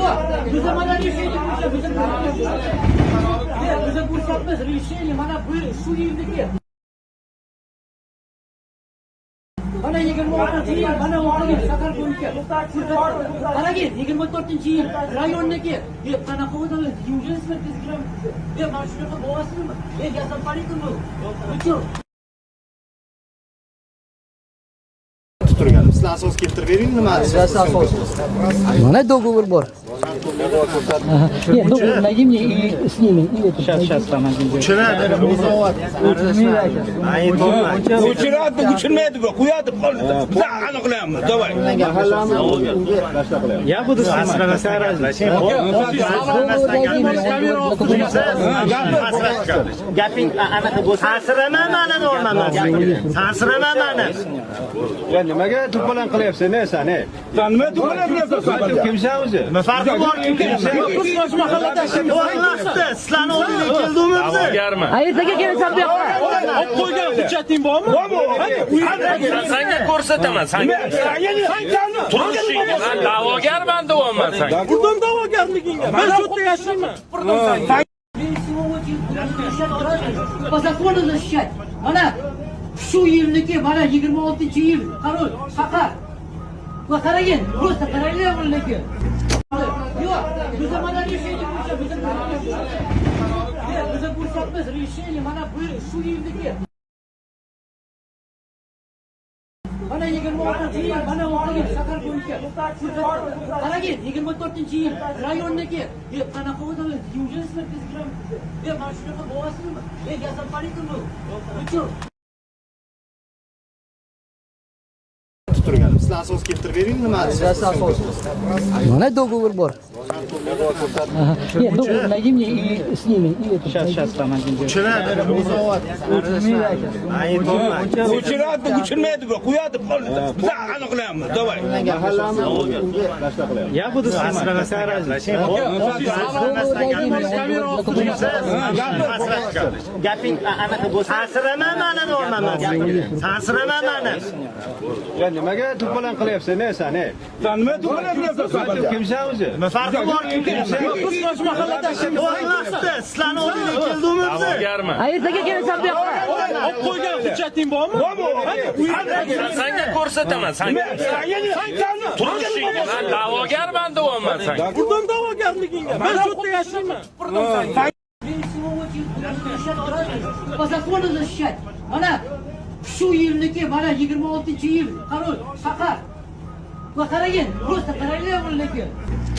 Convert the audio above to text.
Yok, bize bana решение bize ko'rsatmas решение mana bu shu yerdagi. Mana 26-yil, mana o'qigan shahar bo'yicha. Qarang, 24-yil rayonniki, qanaqa o'zini yurist markaziga. Mana shunaqa bo'lasizmi? Yasab qo'ydingmi? Uchun turgan. Sizlar asos keltirib bering, nima asos? Mana договор bor. Нет, договор найди мне и сними. Сейчас там один. Uchiradi, muzovat. Uchiradi, uchirmaydi-ku, qo'yadi qoldi. Biz aniqlaymiz, davay. Я буду снимать. Gaping anaqa bo'lsa, ta'sirama meni o'rnaman. Ta'sirama meni. Ya nimaga to'polon qilyapsan, sen? Nima to'g'ri Kimsan o'zi? Nima farqi bor kimsan? Biz mahallada o'rnashdi. Sizlarni o'rniga keldingmi biz? Ertaga kelasan bu yoqqa. olib qo'ygan hujjating bormi? Senga ko'rsataman, senga. Turishing, men da'vogarman deyapman senga. Bundan da'vogarligingga. Men shu yerda yashayman. По закону защищать. Mana shu yilniki, mana 26-yil qaror, shahar. Va qarang, просто qaranglar bularga. Yo'q, bize mana решение bize ko'rsatmas решение mana bu shu yildagi. Mana 26-yil, mana o'qigan shahar bo'yicha. Qarang, 24-yil rayonniki, qanaqa o'zini yurist markaziga. Mana shunaqa bo'lasizmi? Yasab qo'ydingmi? Uchun turgan. Sizlar asos keltirib bering, nima asos? Mana договор bor. Нет, договор найди мне и сними. Сейчас там один. Uchiradi, muzovat. Uchiradi, uchirmaydi-ku, qo'yadi qoldi. Biz aniqlaymiz, davay. Я буду снимать. Gaping anaqa bo'lsa, ta'sirama meni o'rnaman. Ta'sirama meni. Ya nimaga to'polon qilyapsan, sen? Nima to'g'ri Kimsan o'zi? Nima farqi bor kimsan? Biz mahallada o'rnashdi. Sizlarni o'rniga keldingmi biz? Da'vogarman. Ertaga kelasan bu yoqqa. olib qo'ygan hujjating bormi? Senga ko'rsataman, senga. Turishing, men da'vogarman deyapman senga. Bundan da'vogarligingga. Men shu yerda yashayman. По закону защищать. Mana shu yilniki, mana 26-yil qaror, shahar. Va qarang, просто qaranglar bularga.